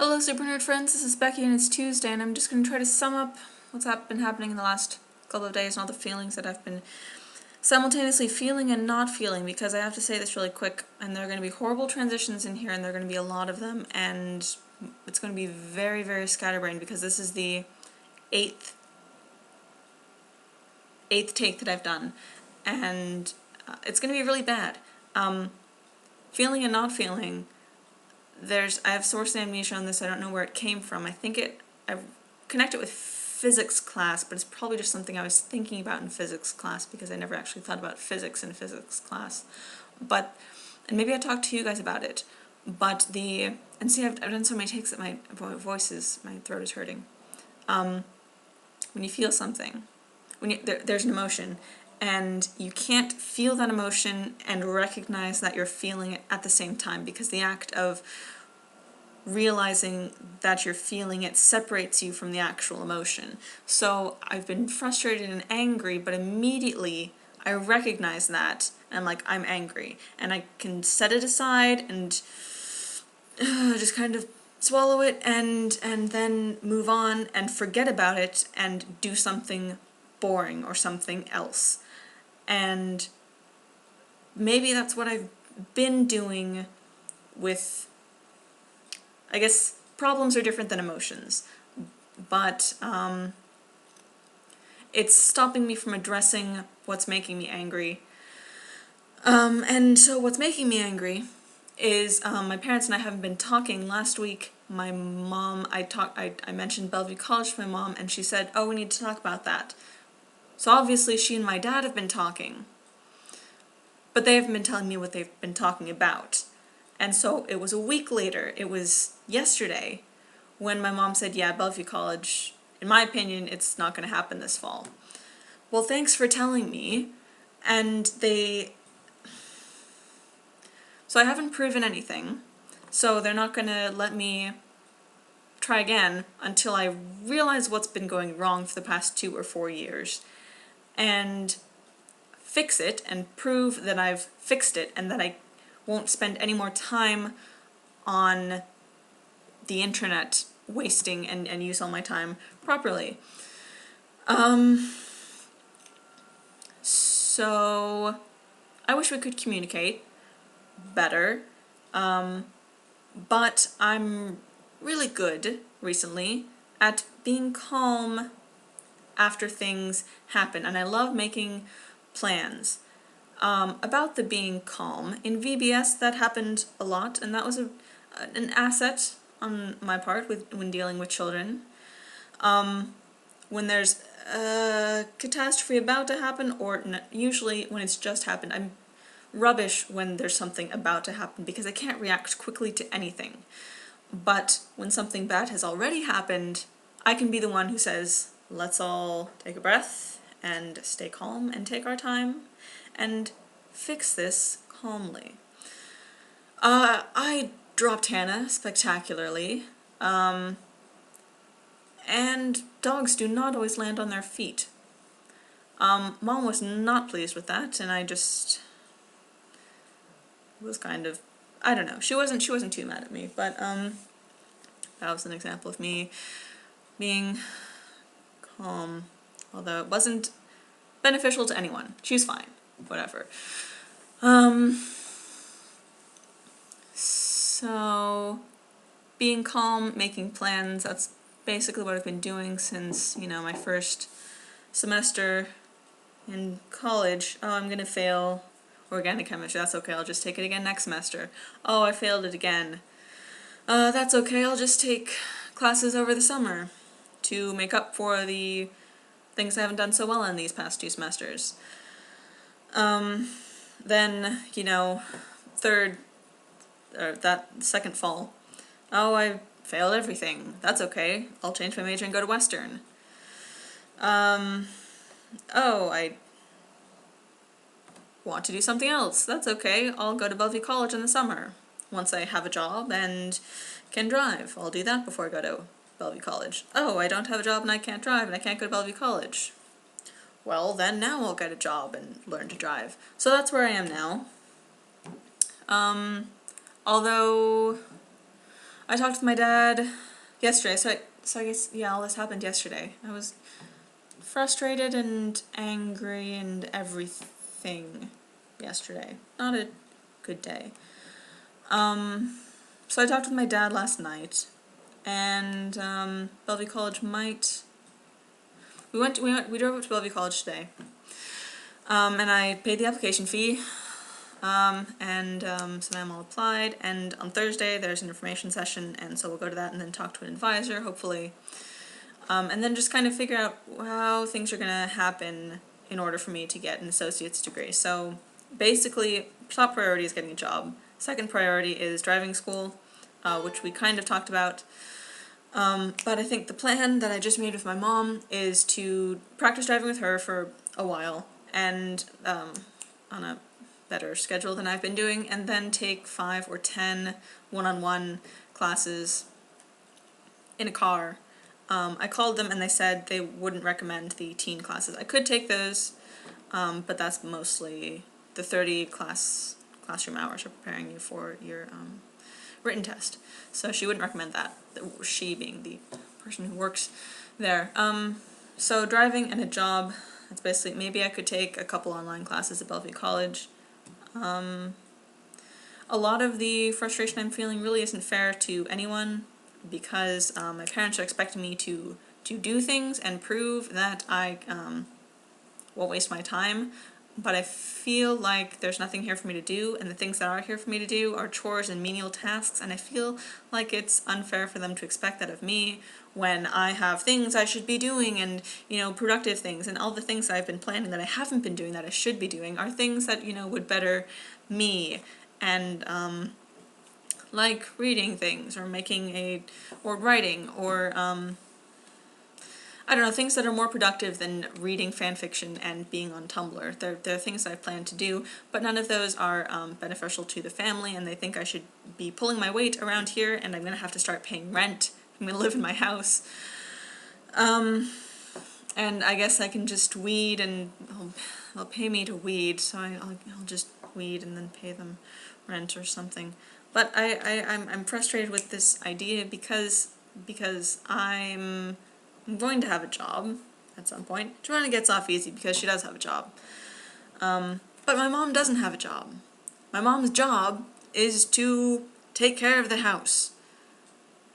Hello Super Nerd friends, this is Becky and it's Tuesday and I'm just going to try to sum up what's been happening in the last couple of days and all the feelings that I've been simultaneously feeling and not feeling, because I have to say this really quick and there are going to be horrible transitions in here and there are going to be a lot of them, and it's going to be very, very scatterbrained because this is the eighth take that I've done, and it's going to be really bad. Feeling and not feeling. I have source amnesia on this. I don't know where it came from. I connect it with physics class, but it's probably just something I was thinking about in physics class because I never actually thought about physics in physics class. And maybe I talked to you guys about it, and see, I've done so many takes that my throat is hurting. When you feel something, there's an emotion, and you can't feel that emotion and recognize that you're feeling it at the same time, because the act of realizing that you're feeling it separates you from the actual emotion. So I've been frustrated and angry, but immediately I recognize that, and I'm like, I'm angry. And I can set it aside and just kind of swallow it and then move on and forget about it and do something boring or something else. And maybe that's what I've been doing with, I guess problems are different than emotions, but it's stopping me from addressing what's making me angry. And so what's making me angry is my parents and I haven't been talking. Last week, my mom, I mentioned Bellevue College to my mom, and she said, oh, we need to talk about that. So obviously she and my dad have been talking, but they haven't been telling me what they've been talking about. And so it was a week later, it was yesterday, when my mom said, yeah, Bellevue College, in my opinion, it's not going to happen this fall. Well, thanks for telling me. So I haven't proven anything, so they're not going to let me try again until I realize what's been going wrong for the past 2 or 4 years, and fix it and prove that I've fixed it and that I won't spend any more time on the internet wasting and use all my time properly. So I wish we could communicate better, but I'm really good recently at being calm after things happen, and I love making plans. About the being calm, in VBS that happened a lot, and that was an asset on my part when dealing with children. When there's a catastrophe about to happen, or usually when it's just happened, I'm rubbish when there's something about to happen because I can't react quickly to anything. But when something bad has already happened, I can be the one who says, let's all take a breath and stay calm and take our time and fix this calmly. I dropped Hannah spectacularly, and dogs do not always land on their feet. Mom was not pleased with that, and I just was kind of, I don't know, she wasn't too mad at me, but that was an example of me being calm, although it wasn't beneficial to anyone. She was fine, whatever. So being calm, making plans, that's basically what I've been doing since, my first semester in college. Oh, I'm gonna fail organic chemistry. That's okay, I'll just take it again next semester. Oh, I failed it again. That's okay, I'll just take classes over the summer to make up for the things I haven't done so well in these past 2 semesters. Then, that second fall, oh, I failed everything. That's okay, I'll change my major and go to Western. Oh, I want to do something else. That's okay, I'll go to Bellevue College in the summer. Once I have a job and can drive, I'll do that before I go to Bellevue College. Oh, I don't have a job and I can't drive and I can't go to Bellevue College. Well, then now I'll get a job and learn to drive. So that's where I am now. Although I talked with my dad yesterday, so I guess, yeah, all this happened yesterday. I was frustrated and angry and everything yesterday. Not a good day. So I talked with my dad last night, and Bellevue College might. We drove up to Bellevue College today, and I paid the application fee. So now I'm all applied, and on Thursday there's an information session, and so we'll go to that and then talk to an advisor, hopefully, and then just kind of figure out how things are going to happen in order for me to get an associate's degree. So basically, top priority is getting a job. Second priority is driving school, which we kind of talked about. But I think the plan that I just made with my mom is to practice driving with her for a while, and on a better schedule than I've been doing, and then take 5 or 10 one-on-one classes in a car. I called them and they said they wouldn't recommend the teen classes. I could take those, but that's mostly the 30 classroom hours are preparing you for your written test. So she wouldn't recommend that, she being the person who works there. So driving and a job, that's basically, maybe I could take a couple online classes at Bellevue College. A lot of the frustration I'm feeling really isn't fair to anyone, because my parents are expecting me to do things and prove that I won't waste my time, but I feel like there's nothing here for me to do, and the things that are here for me to do are chores and menial tasks, and I feel like it's unfair for them to expect that of me when I have things I should be doing, and, you know, productive things, and all the things that I've been planning that I haven't been doing that I should be doing are things that, you know, would better me, and like reading things, or or writing, or I don't know, things that are more productive than reading fan fiction and being on Tumblr. They're things that I plan to do, but none of those are beneficial to the family, and they think I should be pulling my weight around here, and I'm going to have to start paying rent. I'm going to live in my house. And I guess I can just weed, and they'll pay me to weed, so I'll just weed and then pay them rent or something. But I'm frustrated with this idea because I'm going to have a job at some point. Joanna gets off easy because she does have a job. But my mom doesn't have a job. My mom's job is to take care of the house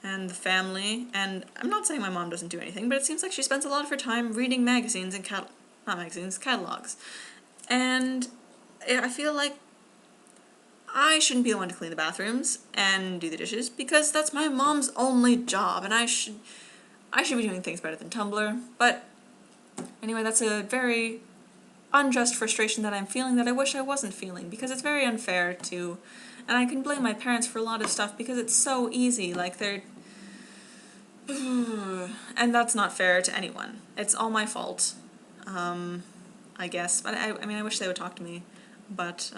and the family, and I'm not saying my mom doesn't do anything, but it seems like she spends a lot of her time reading magazines and catalogs. And I feel like I shouldn't be the one to clean the bathrooms and do the dishes, because that's my mom's only job, and I should be doing things better than Tumblr. But anyway, that's a very unjust frustration that I'm feeling that I wish I wasn't feeling, because it's very unfair to, and I can blame my parents for a lot of stuff because it's so easy, like they're, and that's not fair to anyone. It's all my fault, I guess, but I mean, I wish they would talk to me, but,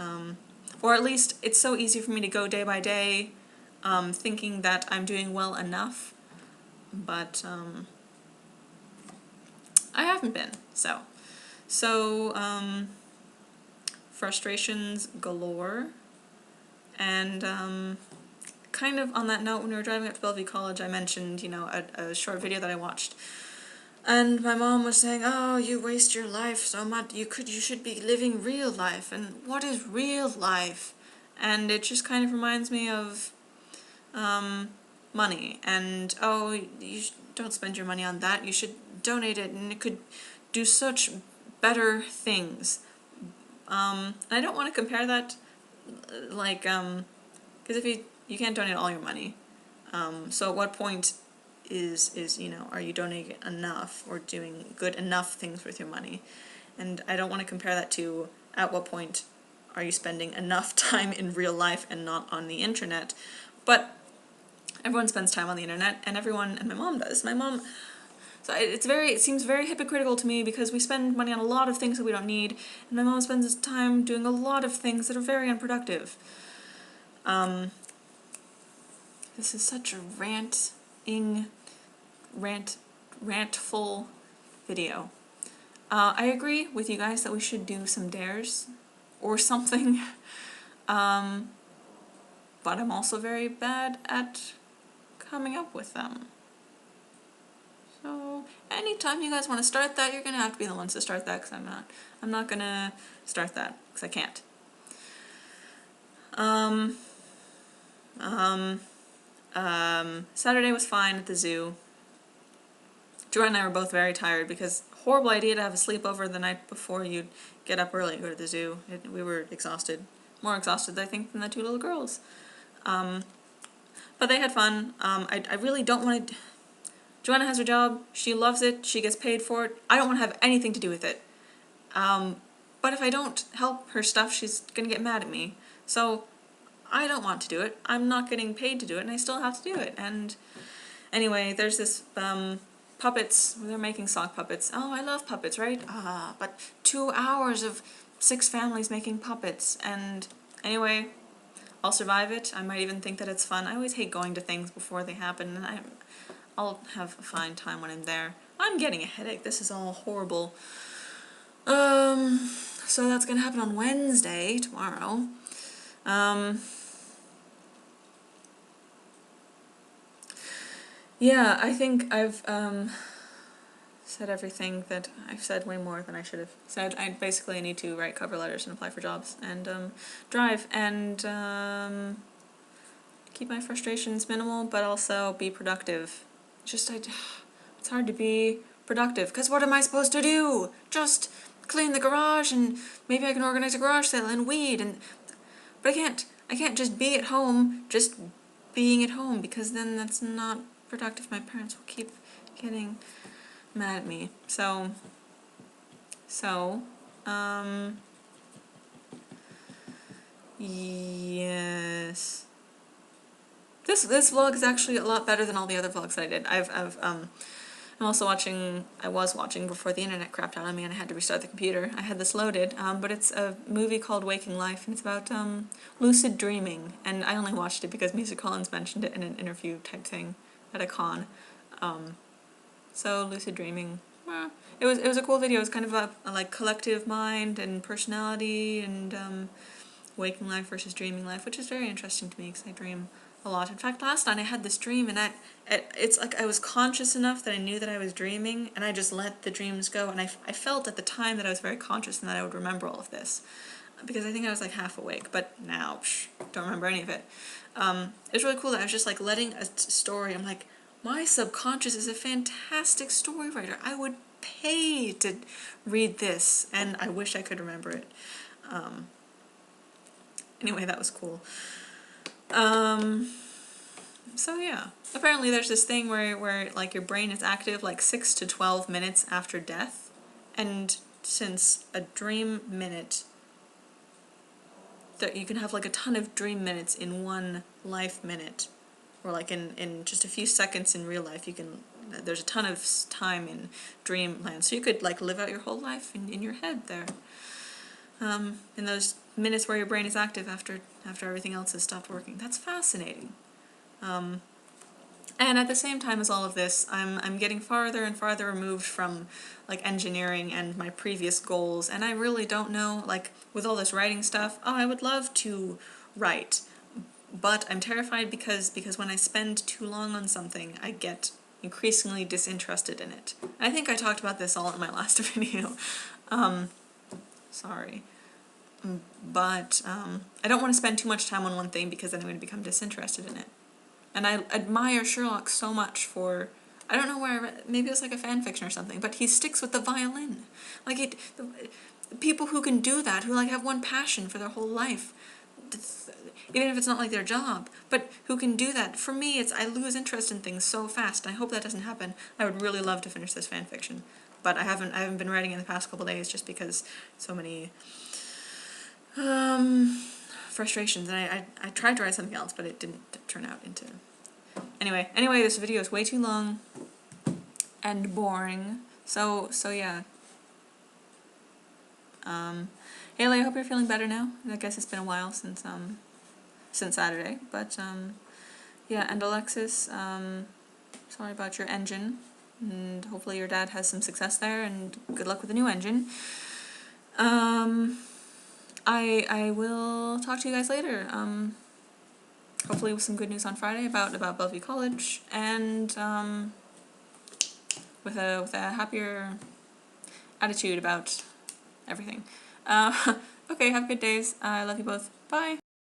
or at least it's so easy for me to go day by day, thinking that I'm doing well enough, but I haven't been, so frustrations galore. And kind of on that note, when we were driving up to Bellevue College, I mentioned, you know, a short video that I watched, and my mom was saying, "Oh, you waste your life so much, you should be living real life," and what is real life? And it just kind of reminds me of money, and oh, don't spend your money on that, you should donate it, and it could do such better things. And I don't want to compare that, like, because if you can't donate all your money, so at what point is, you know, are you donating enough or doing good enough things with your money? And I don't want to compare that to at what point are you spending enough time in real life and not on the internet. But everyone spends time on the internet, and my mom does. My mom, so it seems very hypocritical to me, because we spend money on a lot of things that we don't need, and my mom spends time doing a lot of things that are very unproductive. This is such a rantful video. I agree with you guys that we should do some dares or something, but I'm also very bad at coming up with them. So anytime you guys want to start that, you're gonna have to be the ones to start that, because I'm not gonna start that because I can't. Saturday was fine at the zoo. Joy and I were both very tired because horrible idea to have a sleepover the night before you'd get up early and go to the zoo. We were exhausted. More exhausted, I think, than the two little girls. But they had fun. I really don't want to... Joanna has her job. She loves it. She gets paid for it. I don't want to have anything to do with it. But if I don't help her stuff, she's going to get mad at me. So I don't want to do it. I'm not getting paid to do it, and I still have to do it. And anyway, there's this... puppets. They're making sock puppets. Oh, I love puppets, right? But 2 hours of 6 families making puppets. And anyway, I'll survive it. I might even think that it's fun. I always hate going to things before they happen, and I'll have a fine time when I'm there. I'm getting a headache. This is all horrible. So that's gonna happen on Wednesday, tomorrow. Yeah, I think I've said everything that I've said, way more than I should have said. I basically need to write cover letters and apply for jobs and drive and keep my frustrations minimal, but also be productive. It's hard to be productive, because what am I supposed to do? Just clean the garage, and maybe I can organize a garage sale and weed, but I can't just be at home, just being at home, because then that's not productive. My parents will keep getting mad at me. So yes. This vlog is actually a lot better than all the other vlogs that I did. I was watching before the internet crapped out on me and I had to restart the computer. I had this loaded, but it's a movie called Waking Life, and it's about lucid dreaming, and I only watched it because Music Collins mentioned it in an interview type thing at a con. So lucid dreaming, it was a cool video. It was kind of a like collective mind and personality and waking life versus dreaming life, which is very interesting to me because I dream a lot. In fact, last night I had this dream, and it's like I was conscious enough that I knew that I was dreaming, and I just let the dreams go, and I felt at the time that I was very conscious and that I would remember all of this, because I think I was like half awake, but now, don't remember any of it. It was really cool that I was just like letting a story, I'm like, my subconscious is a fantastic story writer. I would pay to read this, and I wish I could remember it. Anyway, that was cool. So yeah, apparently there's this thing where like your brain is active like 6 to 12 minutes after death, and since a dream minute, that you can have like a ton of dream minutes in one life minute, or like in just a few seconds in real life, there's a ton of time in dreamland, so you could like live out your whole life in your head there. In those minutes where your brain is active after everything else has stopped working. That's fascinating. And at the same time as all of this, I'm getting farther and farther removed from like engineering and my previous goals, and I really don't know, like with all this writing stuff, I would love to write, but I'm terrified because when I spend too long on something, I get increasingly disinterested in it. I think I talked about this all in my last video. Sorry. But I don't want to spend too much time on one thing, because then I'm going to become disinterested in it. And I admire Sherlock so much for, I don't know where I read, maybe it was like a fan fiction or something, but he sticks with the violin. Like people who can do that, who like have one passion for their whole life, even if it's not like their job, but who can do that. For me, I lose interest in things so fast, and I hope that doesn't happen. I would really love to finish this fan fiction, but I haven't been writing in the past couple days just because so many frustrations, and I tried to write something else, but it didn't turn out into... Anyway, this video is way too long and boring, so yeah. Haley, I hope you're feeling better now. I guess it's been a while since Saturday, but yeah, and Alexis, sorry about your engine, and hopefully your dad has some success there, and good luck with the new engine. I will talk to you guys later. hopefully with some good news on Friday about Bellevue College, and with a happier attitude about everything. Okay, have good days. I love you both. Bye.